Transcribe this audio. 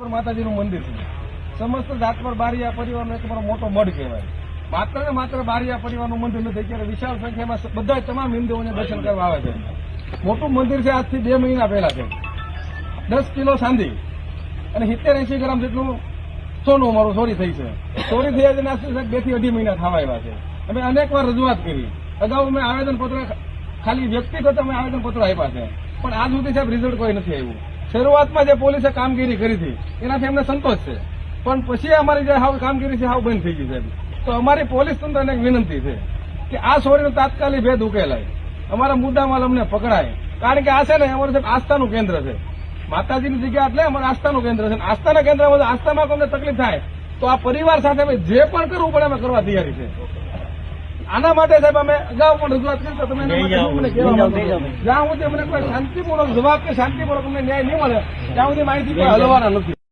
માતાજીનું મંદિર છે. સમસ્ત જાતવર બારિયા પરિવારનો એક અમારો મોટો મઢ કહેવાય. માત્ર ને માત્ર બારિયા પરિવારનું મંદિર નથી, અત્યારે વિશાળ સંખ્યામાં બધા તમામ હિન્દુઓને દર્શન કરવા આવે છે. મોટું મંદિર છે, આજથી 2 મહિના પહેલા છે. 10 કિલો ચાંદી અને 70-80 ગ્રામ જેટલું સોનું અમારું ચોરી થઈ છે. ચોરી થયા છે 2 થી 2.5 મહિના થવા આવ્યા છે. અમે અનેકવાર રજૂઆત કરી. અગાઉ અમે આવેદનપત્ર ખાલી વ્યક્તિગત અમે આવેદનપત્રો આપ્યા છે, પણ આજ સુધી સાહેબ રિઝલ્ટ કોઈ નથી આવ્યું. શરૂઆતમાં જે પોલીસે કામગીરી કરી હતી એનાથી અમને સંતોષ છે, પણ પછી અમારી જે હાવ કામગીરી છે હાવ બંધ થઈ ગઈ સાહેબ. તો અમારી પોલીસ તંત્રને એક વિનંતી છે કે આ ચોરીનો તાત્કાલિક ભેદ ઉકેલાય, અમારા મુદ્દામાલ અમને પકડાય. કારણ કે આ છે ને અમારું સાહેબ આસ્થાનું કેન્દ્ર છે. માતાજીની જગ્યા એટલે અમારું આસ્થાનું કેન્દ્ર છે. આસ્થાના કેન્દ્રમાં આસ્થામાં અમને તકલીફ થાય તો આ પરિવાર સાથે અમે જે પણ કરવું પડે અમે કરવા તૈયારી છે. આના માટે સાહેબ અમે અગાઉ પણ રજૂઆત કરી તો તમે જ્યાં સુધી અમને કોઈ શાંતિપૂર્વક જવાબ કે શાંતિપૂર્વક અમને ન્યાય નહીં મળે ત્યાં સુધી માહિતી હલવાના નથી.